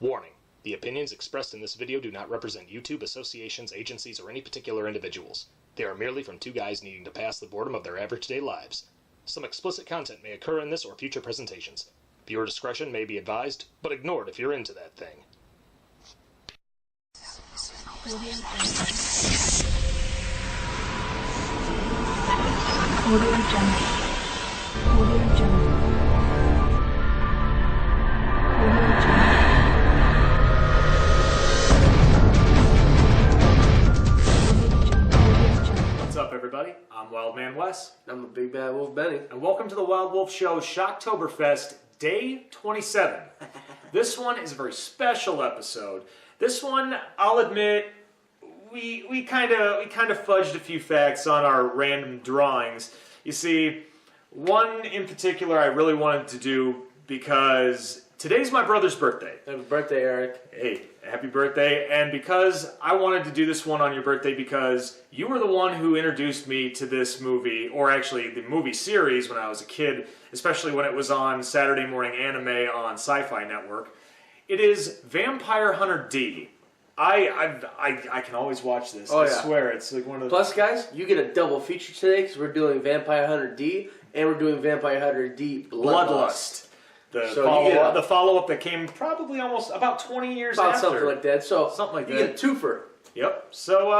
Warning: the opinions expressed in this video do not represent YouTube, associations, agencies, or any particular individuals. They are merely from two guys needing to pass the boredom of their average day lives. Some explicit content may occur in this or future presentations. Viewer discretion may be advised, but ignored if you're into that thing. What's up, everybody? I'm Wild Man Wes. I'm the Big Bad Wolf Benny. And welcome to the Wild Wolf Show Shocktoberfest Day 27. This one is a very special episode. This one, I'll admit, we kind of fudged a few facts on our random drawings. You see, one in particular I really wanted to do because today's my brother's birthday. Happy birthday, Eric. Hey, happy birthday. And because I wanted to do this one on your birthday because you were the one who introduced me to this movie, or actually the movie series when I was a kid, especially when it was on Saturday morning anime on Sci-Fi Network. It is Vampire Hunter D. I can always watch this. I swear, it's like one of the... Plus, guys, you get a double feature today because we're doing Vampire Hunter D and we're doing Vampire Hunter D Bloodlust. The follow-up that came probably almost about 20 years after. Something like that. So something like that. You get a twofer. Yep. So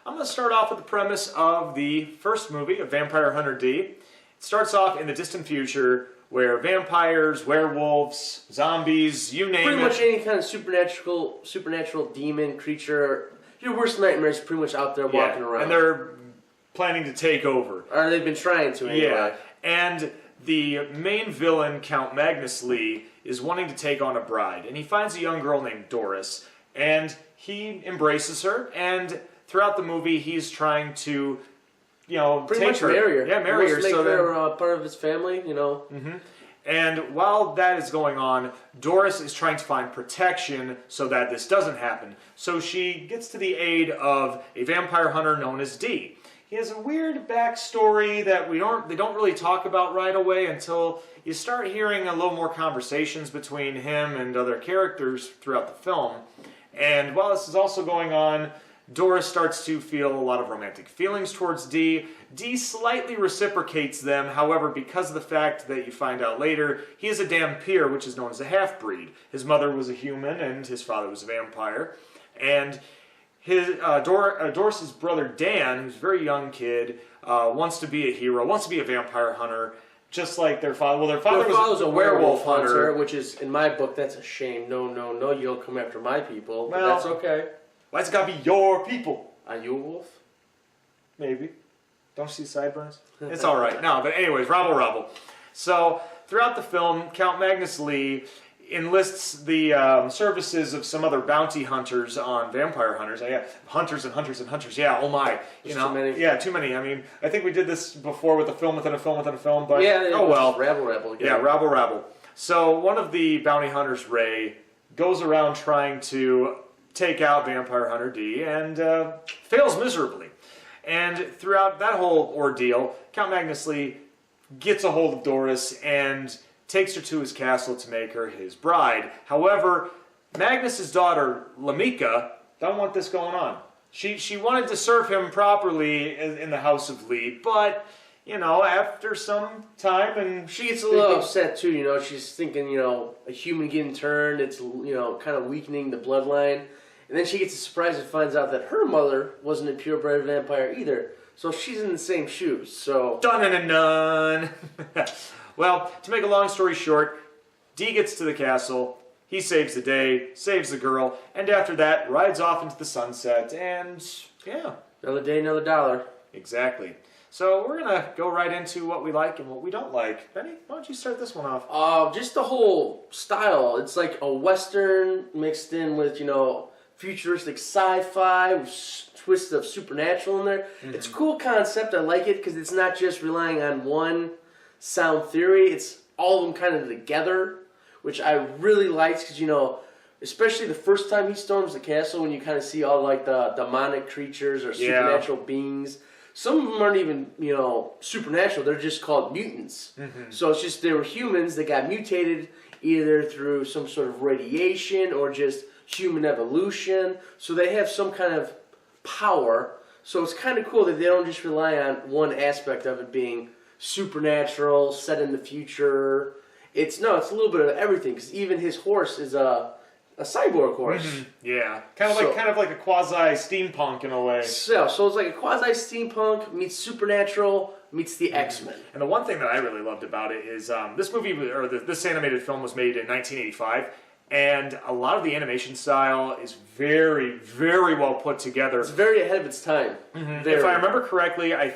I'm going to start off with the premise of the first movie of Vampire Hunter D. It starts off in the distant future where vampires, werewolves, zombies, you name it. Pretty much any kind of supernatural demon, creature, your worst nightmare is pretty much out there walking around. And they're planning to take over. Or they've been trying to anyway. Yeah. And the main villain, Count Magnus Lee, is wanting to take on a bride. And he finds a young girl named Doris. And he embraces her. And throughout the movie, he's trying to... pretty much marry her. Yeah, marry her. Make her part of his family, Mm-hmm. And while that is going on, Doris is trying to find protection so that this doesn't happen. So she gets to the aid of a vampire hunter known as D. He has a weird backstory that they don't really talk about right away until you start hearing a little more conversations between him and other characters throughout the film. And while this is also going on, Doris starts to feel a lot of romantic feelings towards D. D slightly reciprocates them, however, because of the fact that you find out later, he is a Dhampir, which is known as a half-breed. His mother was a human, and his father was a vampire. And Doris's brother Dan, who's a very young kid, wants to be a hero, wants to be a vampire hunter, just like their father. Well, their father was a werewolf hunter, which is, in my book, that's a shame. No, you don't come after my people, but that's okay. Why's it gotta be your people? Are you a wolf? Maybe. Don't you see sideburns? It's alright. No, but anyways, rabble. So, throughout the film, Count Magnus Lee enlists the services of some other bounty hunters on vampire hunters. Hunters and hunters and hunters. Yeah, oh my. Too many. Yeah, too many. I mean, I think we did this before with a film within a film within a film, but oh well. Rabble. Yeah, rabble. So, one of the bounty hunters, Ray, goes around trying to take out Vampire Hunter D and fails miserably. And throughout that whole ordeal, Count Magnus Lee gets a hold of Doris and takes her to his castle to make her his bride. However, Magnus's daughter, Lamika, don't want this going on. She wanted to serve him properly in the House of Lee, but, after some time, and she gets a little upset too, she's thinking, a human getting turned, it's, kind of weakening the bloodline. And then she gets a surprise and finds out that her mother wasn't a purebred vampire either. So she's in the same shoes, so... Dun-dun-dun-dun! Well, to make a long story short, D gets to the castle, he saves the day, saves the girl, and after that, rides off into the sunset, and, yeah. Another day, another dollar. Exactly. So we're going to go right into what we like and what we don't like. Benny, why don't you start this one off? Just the whole style. It's like a Western mixed in with, futuristic sci-fi with twists of supernatural in there. Mm-hmm. It's a cool concept. I like it because it's not just relying on one sound theory. It's all of them kind of together, which I really liked because, especially the first time he storms the castle when you kind of see all like the demonic creatures or supernatural beings. Some of them aren't even, supernatural. They're just called mutants. Mm-hmm. So it's just they were humans that got mutated either through some sort of radiation or just human evolution. So they have some kind of power. So it's kind of cool that they don't just rely on one aspect of it being supernatural, set in the future. It's a little bit of everything, because even his horse is a cyborg horse. Mm-hmm. Yeah, kind of like a quasi steampunk in a way. So it's like a quasi steampunk meets supernatural meets the X-Men. And the one thing that I really loved about it is this movie, or this animated film, was made in 1985, and a lot of the animation style is very, very well put together. It's very ahead of its time. Mm-hmm. If I remember correctly, I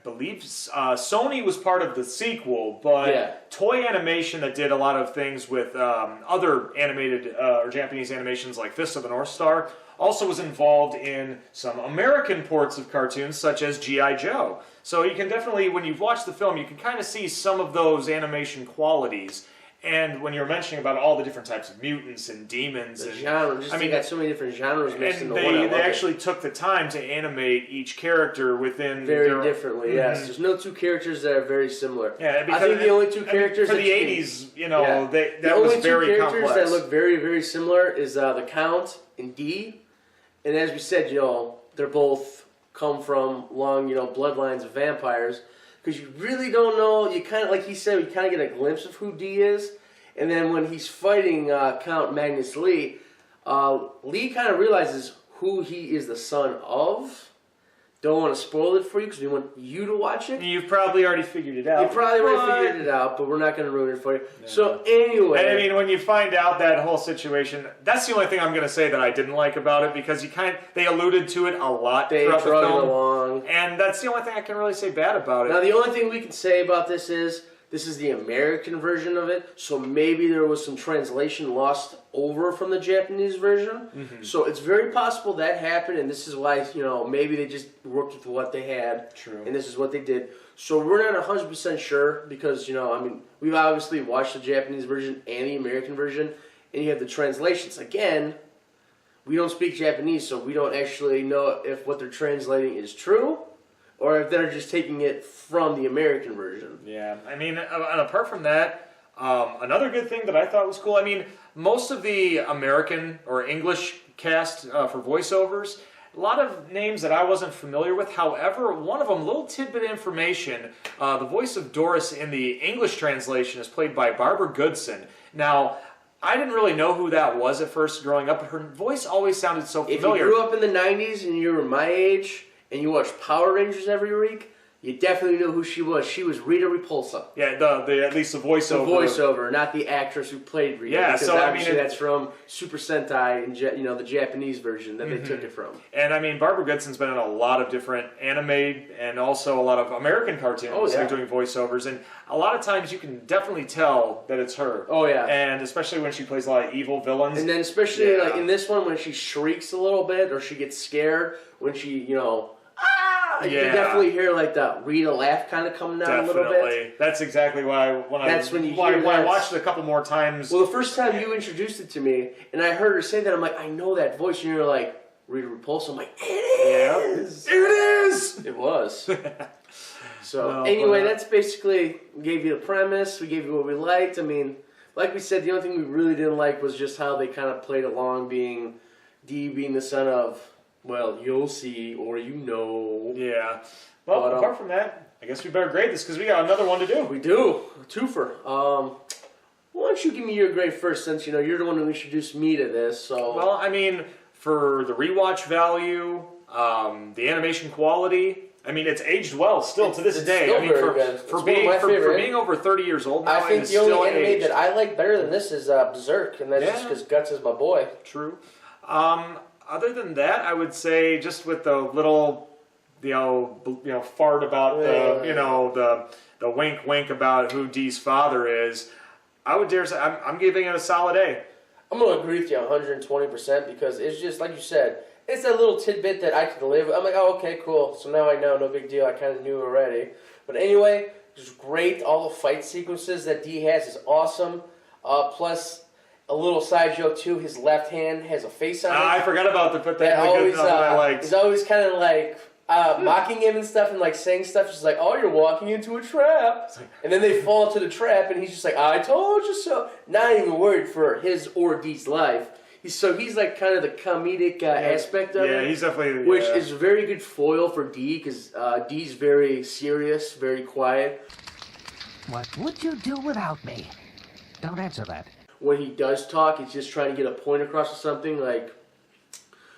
believe Sony was part of the sequel, but Toei Animation, that did a lot of things with other animated or Japanese animations like Fist of the North Star, also was involved in some American ports of cartoons such as G.I. Joe. So you can definitely, when you've watched the film, you can kind of see some of those animation qualities. And when you're mentioning about all the different types of mutants and demons, the genre, they got so many different genres mixed into one. They actually took the time to animate each character within very differently. Mm-hmm. Yes, there's no two characters that are very similar. Yeah, I think the only two characters for the '80s, that was very complex. The only two characters that look very, very similar is the Count and Dee, and as we said, they're both come from long, bloodlines of vampires. Because you really don't know, you kind of, like he said, you kind of get a glimpse of who Dee is. And then when he's fighting Count Magnus Lee, Lee kind of realizes who he is the son of. Don't want to spoil it for you because we want you to watch it. You've probably already figured it out. You probably already figured it out, but we're not going to ruin it for you. No. So anyway. And I mean, when you find out that whole situation, that's the only thing I'm going to say that I didn't like about it, because they alluded to it a lot throughout the film. Along. And that's the only thing I can really say bad about it. Now, the only thing we can say about this is the American version of it, so maybe there was some translation lost over from the Japanese version. Mm-hmm. So it's very possible that happened, and this is why, maybe they just worked with what they had. True. And this is what they did. So we're not 100% sure, because, we've obviously watched the Japanese version and the American version, and you have the translations. Again, we don't speak Japanese, so we don't actually know if what they're translating is true, or if they're just taking it from the American version. Yeah, I mean, and apart from that, another good thing that I thought was cool, most of the American or English cast for voiceovers, a lot of names that I wasn't familiar with. However, one of them, little tidbit information, the voice of Doris in the English translation is played by Barbara Goodson. Now, I didn't really know who that was at first growing up, but her voice always sounded so familiar. If you grew up in the 90s and you were my age, and you watched Power Rangers every week, you definitely knew who she was. She was Rita Repulsa. Yeah, at least the voiceover. The voiceover, not the actress who played Rita. Yeah, because obviously that's from Super Sentai and the Japanese version that they took it from. And Barbara Goodson's been in a lot of different anime and also a lot of American cartoons doing voiceovers, and a lot of times you can definitely tell that it's her. Oh yeah, and especially when she plays a lot of evil villains. And then especially like in this one when she shrieks a little bit or she gets scared when she you can definitely hear like that Rita laugh kind of coming out a little bit. That's exactly why I watched it a couple more times. Well, the first time you introduced it to me and I heard her say that, I'm like, I know that voice. And you're like, Rita Repulsa. I'm like, it is. It is. It was. So anyway, that's basically, we gave you the premise. We gave you what we liked. Like we said, the only thing we really didn't like was just how they kind of played along, Dee being the son of, well, you'll see, or Yeah. Well, but, apart from that, I guess we better grade this because we got another one to do. We do. A twofer. Why don't you give me your grade first, since, you're the one who introduced me to this, so... Well, for the rewatch value, the animation quality, it's aged well still to this day. For being over 30 years old now, I think the only anime that I like better than this is Berserk, and that's just because Guts is my boy. True. Other than that, I would say just with the little, fart about the wink about who Dee's father is, I would dare say I'm giving it a solid A. I'm going to agree with you 120% because it's just, like you said, it's that little tidbit that I could live with. I'm like, oh, okay, cool. So now I know, no big deal. I kind of knew already. But anyway, it's great. All the fight sequences that Dee has is awesome. Plus... a little side joke too. His left hand has a face on it. I forgot about to put that. That I liked. He's always kind of like mocking him and stuff and like saying stuff. She's like, "Oh, you're walking into a trap," and then they fall into the trap, and he's just like, "I told you so." Not even worried for his or Dee's life. He's like kind of the comedic aspect of it. Yeah, he's definitely which is a very good foil for Dee because Dee's very serious, very quiet. What would you do without me? Don't answer that. When he does talk, he's just trying to get a point across or something. Like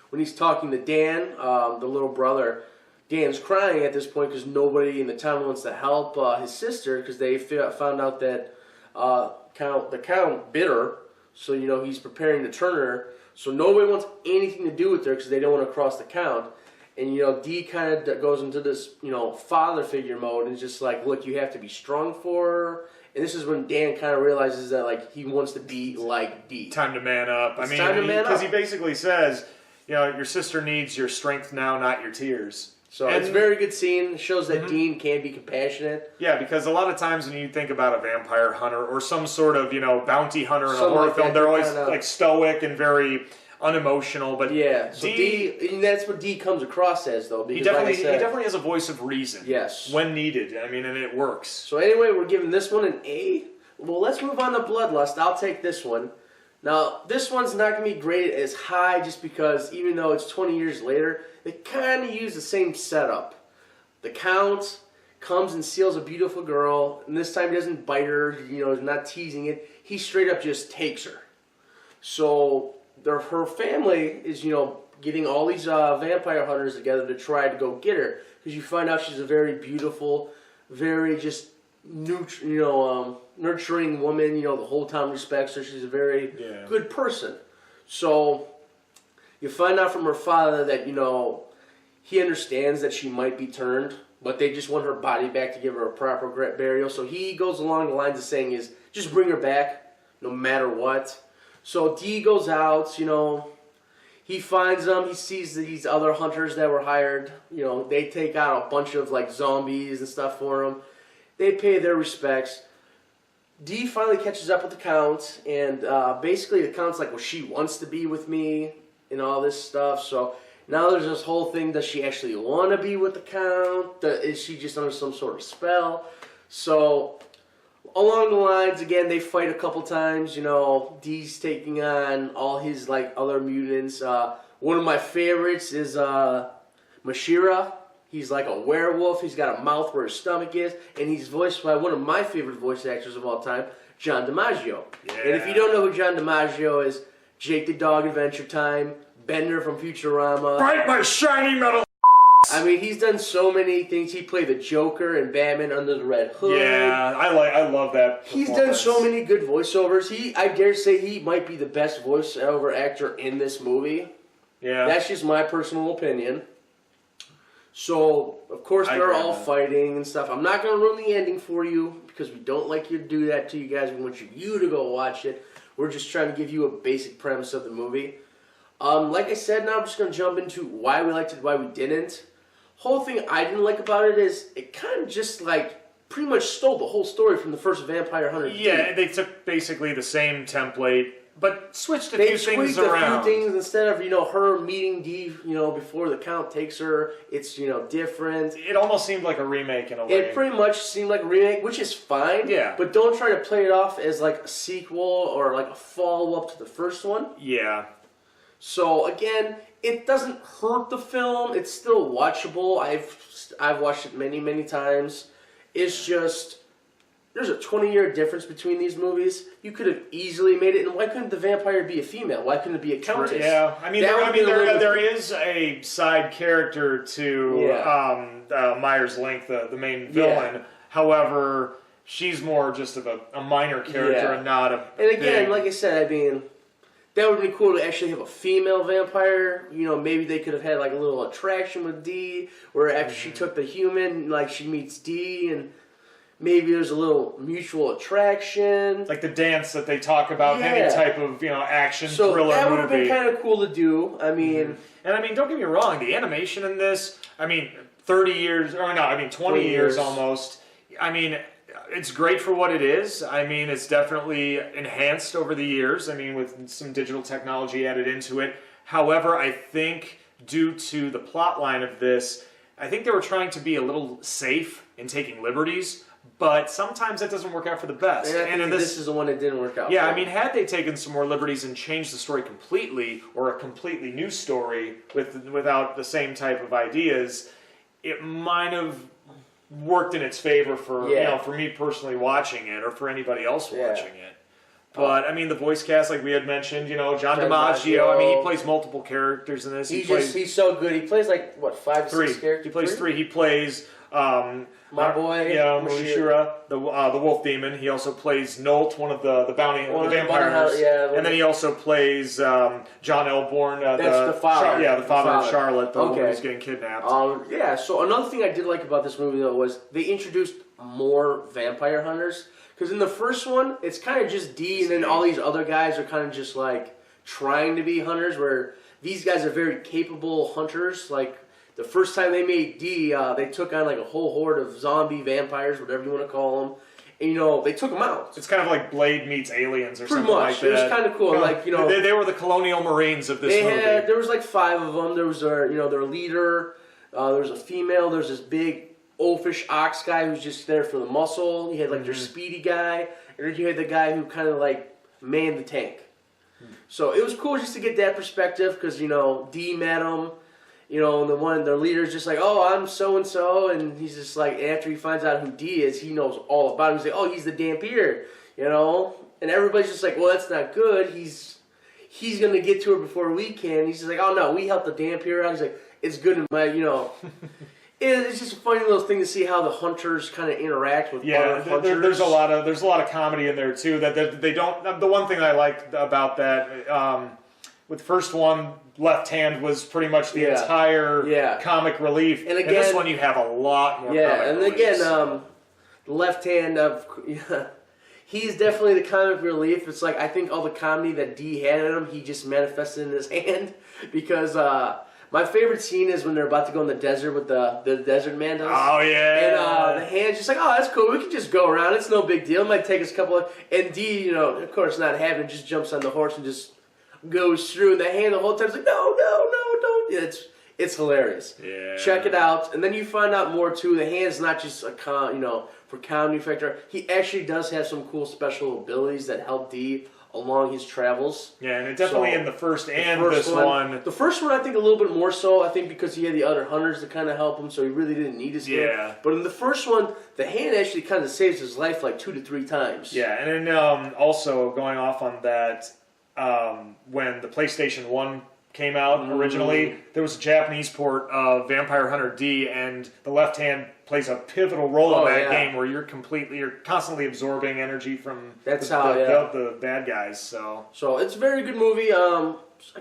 when he's talking to Dan, the little brother. Dan's crying at this point because nobody in the town wants to help his sister because they found out that the count bit her. So, he's preparing to turn her. So nobody wants anything to do with her because they don't want to cross the count. And, Dee kind of goes into this, father figure mode and is just like, look, you have to be strong for her. And this is when Dan kind of realizes that, like, he wants to be like Dee. Time to man up. Time to man up. Because he basically says, your sister needs your strength now, not your tears. So it's a very good scene. It shows that Dean can be compassionate. Yeah, because a lot of times when you think about a vampire hunter or some sort of, bounty hunter in a horror film, they're always like stoic and very unemotional. But yeah, so Dee, and that's what Dee comes across as, though. Because he definitely has a voice of reason. Yes. When needed. And it works. So anyway, we're giving this one an A. Well, let's move on to Bloodlust. I'll take this one. Now, this one's not going to be graded as high just because even though it's 20 years later, they kind of use the same setup. The Count comes and steals a beautiful girl, and this time he doesn't bite her, he's not teasing it. He straight up just takes her. So her family is, getting all these vampire hunters together to try to go get her. Because you find out she's a very beautiful, very just nurturing woman. The whole town respects her. She's a very good person. So you find out from her father that he understands that she might be turned, but they just want her body back to give her a proper burial. So he goes along the lines of saying is just bring her back no matter what. So Dee goes out. He finds them. He sees these other hunters that were hired. They take out a bunch of like zombies and stuff for him. They pay their respects. Dee finally catches up with the Count, and basically the Count's like, well, she wants to be with me and all this stuff. So now there's this whole thing, does she actually want to be with the Count? Is she just under some sort of spell? So along the lines, again, they fight a couple times. Dee's taking on all his like other mutants. One of my favorites is Mashira. He's like a werewolf. He's got a mouth where his stomach is. And he's voiced by one of my favorite voice actors of all time, John DiMaggio. Yeah. And if you don't know who John DiMaggio is, Jake the Dog Adventure Time, Bender from Futurama. Fight my shiny metal. He's done so many things. He played the Joker and Batman Under the Red Hood. Yeah, I love that. He's done so many good voiceovers. I dare say he might be the best voiceover actor in this movie. Yeah. That's just my personal opinion. So, of course, they're all fighting and stuff. I'm not going to ruin the ending for you because we don't like you to do that to you guys. We want you to go watch it. We're just trying to give you a basic premise of the movie. Like I said, now I'm just going to jump into why we liked it, why we didn't. Whole thing I didn't like about it is it kind of just like pretty much stole the whole story from the first Vampire Hunter. Yeah, they took basically the same template, but switched a few things around. A few things instead of her meeting Dee before the Count takes her. It's different. It almost seemed like a remake in a way. It pretty much seemed like a remake, which is fine. Yeah. But don't try to play it off as like a sequel or like a follow up to the first one. Yeah. So again, it doesn't hurt the film. It's still watchable. I've watched it many, many times. It's just there's a 20-year difference between these movies. You could have easily made it. And why couldn't the vampire be a female? Why couldn't it be a countess? Yeah, there is a side character to Myers Link, the main villain. Yeah. However, she's more just of a minor character and not a. And again, like I said, that would be cool to actually have a female vampire. Maybe they could have had like a little attraction with Dee, where after she took the human, like she meets Dee, and maybe there's a little mutual attraction. Like the dance that they talk about, any type of action so thriller that would movie. have been kind of cool to do. And don't get me wrong, the animation in this, 30 years, or no, 20 years almost. It's great for what it is. It's definitely enhanced over the years. With some digital technology added into it. However, I think due to the plot line of this, I think they were trying to be a little safe in taking liberties, but sometimes that doesn't work out for the best. And in this is the one that didn't work out. Yeah, I mean, had they taken some more liberties and changed the story completely, or a completely new story without the same type of ideas, it might have worked in its favor for for me personally watching it, or for anybody else watching it. But I mean, the voice cast, like we had mentioned, John DiMaggio. I mean, he plays multiple characters in this. He's so good. He plays like what, 5 to 6 characters? He plays 3. He plays my boy, Morishira, the wolf demon. He also plays Nolt, one of the vampire hunters. And then he also plays John Elborn, the father. The father of Charlotte, the woman who's getting kidnapped. So another thing I did like about this movie though was they introduced more vampire hunters. Because in the first one, it's kind of just D, and then all these other guys are kind of just like trying to be hunters, where these guys are very capable hunters. Like the first time they made D, they took on like a whole horde of zombie vampires, whatever you want to call them, and they took them out. It's kind of like Blade meets Aliens or Pretty something much. like that. It was kind of cool. They were the colonial marines of this movie. There was like 5 of them. There was their leader. There was a female. There's this big oafish ox guy who's just there for the muscle. You had like their speedy guy, and then you had the guy who kind of like manned the tank. So it was cool just to get that perspective, because D met him, and their leader's just like, oh, I'm so and so, and he's just like, after he finds out who D is, he knows all about him. He's like, oh, he's the Dampier, and everybody's just like, well, that's not good. He's gonna get to her before we can. He's just like, oh no, we helped the Dampier out. He's like, it's good in my, It's just a funny little thing to see how the hunters kind of interact with other hunters. There's a lot of comedy in there too. That they don't. The one thing I liked about that with the first one, Left Hand was pretty much the entire comic relief. And again, in this one you have a lot more. The Left Hand he's definitely the comic relief. It's like I think all the comedy that D had in him, he just manifested in his hand because. My favorite scene is when they're about to go in the desert with the desert mandas. Oh, yeah. And the Hand's just like, oh, that's cool. We can just go around. It's no big deal. It might take us a couple of... And D, of course, not having it, just jumps on the horse and just goes through. And the Hand the whole time is like, no, don't. Yeah, it's hilarious. Yeah. Check it out. And then you find out more, too. The Hand's not just a for comedy factor. He actually does have some cool special abilities that help D along his travels. Yeah, and it definitely in the first one. The first one, I think, a little bit more so. I think because he had the other hunters to kind of help him, so he really didn't need his hand. But in the first one, the Hand actually kind of saves his life like 2 to 3 times. Yeah, and then also going off on that, when the PlayStation 1 came out originally, there was a Japanese port of Vampire Hunter D, and the Left Hand plays a pivotal role in that game where you're constantly absorbing energy from the bad guys. So it's a very good movie. I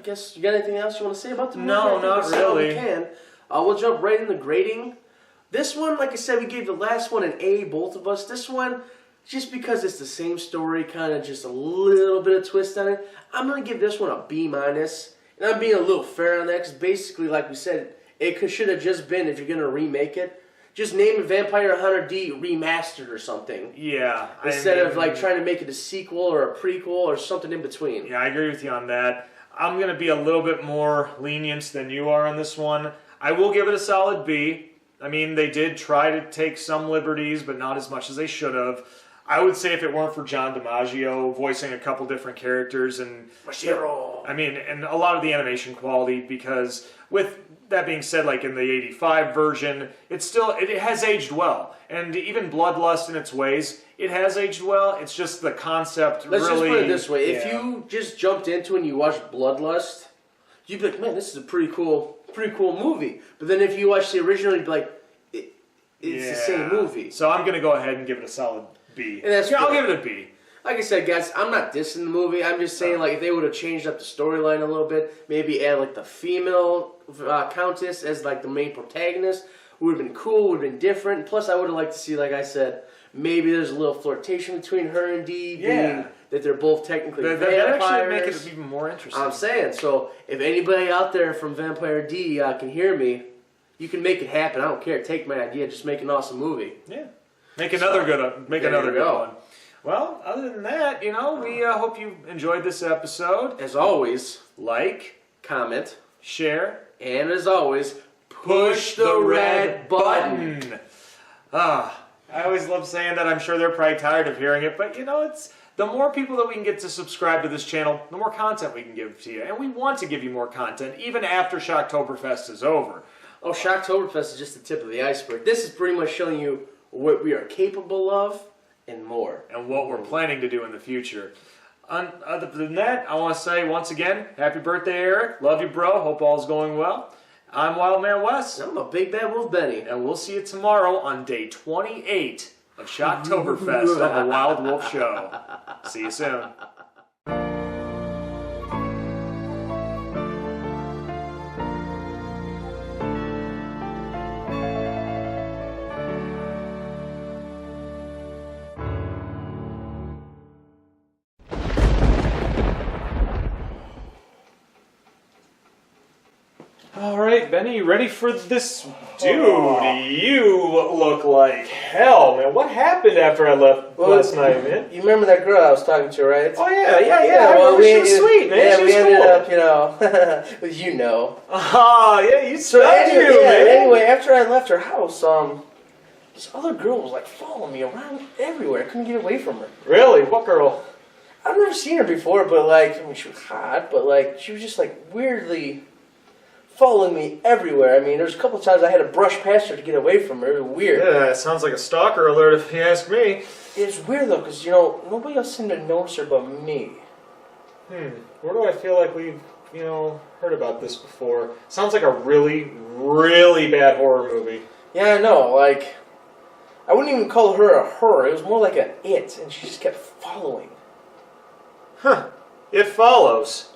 guess you got anything else you want to say about the movie? No, not really. We can. We'll jump right in the grading. This one, like I said, we gave the last one an A, both of us. This one, just because it's the same story, kind of just a little bit of twist on it, I'm going to give this one a B-. And I'm being a little fair on that, because basically, like we said, it should have just been, if you're going to remake it, just name it Vampire Hunter D Remastered or something. Yeah. Instead of like trying to make it a sequel or a prequel or something in between. Yeah, I agree with you on that. I'm going to be a little bit more lenient than you are on this one. I will give it a solid B. I mean, they did try to take some liberties, but not as much as they should have. I would say if it weren't for John DiMaggio voicing a couple different characters and and a lot of the animation quality, because with that being said, like in the 85 version, it has aged well. And even Bloodlust in its ways, it has aged well. It's just the concept Let's just put it this way. If you just jumped into it and you watched Bloodlust, you'd be like, man, this is a pretty cool movie. But then if you watch the original, you'd be like, it's the same movie. So I'm going to go ahead and give it a solid B. And I'll give it a B. Like I said, guys, I'm not dissing the movie. I'm just saying, like, if they would have changed up the storyline a little bit, maybe add, like, the female countess as, like, the main protagonist, would have been cool, would have been different. Plus, I would have liked to see, like I said, maybe there's a little flirtation between her and Dee, being that they're both technically vampires. That actually make it even more interesting. I'm saying, so if anybody out there from Vampire D can hear me, you can make it happen. I don't care. Take my idea. Just make an awesome movie. Yeah. Make another good one. Well, other than that, we hope you enjoyed this episode. As always, like, comment, share, and as always, push the red button. I always love saying that. I'm sure they're probably tired of hearing it, but you know, it's the more people that we can get to subscribe to this channel, the more content we can give to you. And we want to give you more content even after Shocktoberfest is over. Oh, Shocktoberfest is just the tip of the iceberg. This is pretty much showing you what we are capable of and more. And what we're planning to do in the future. Other than that, I want to say once again, happy birthday, Eric. Love you, bro. Hope all's going well. I'm Wildman Wes. I'm a Big Bad Wolf Benny. And we'll see you tomorrow on day 28 of Shocktoberfest on the Wild Wolf Show. See you soon. All right, Benny, you ready for this? Dude, you look like hell, man. What happened after I left last night, man? You remember that girl I was talking to, right? Oh, yeah. Well, she was sweet, man. Yeah, she we was ended cool. up, you know. Oh, yeah, you So special, man. anyway, after I left her house, this other girl was like following me around everywhere. I couldn't get away from her. Really? What girl? I've never seen her before, but like, I mean, she was hot, but like, she was just like weirdly following me everywhere. I mean, there's a couple of times I had to brush past her to get away from her. It was weird. Yeah, it sounds like a stalker alert if you ask me. It's weird though, because, you know, nobody else seemed to notice her but me. Where do I feel like we've, heard about this before? Sounds like a really, really bad horror movie. Yeah, I know, like, I wouldn't even call her a her. It was more like an it, and she just kept following. It follows.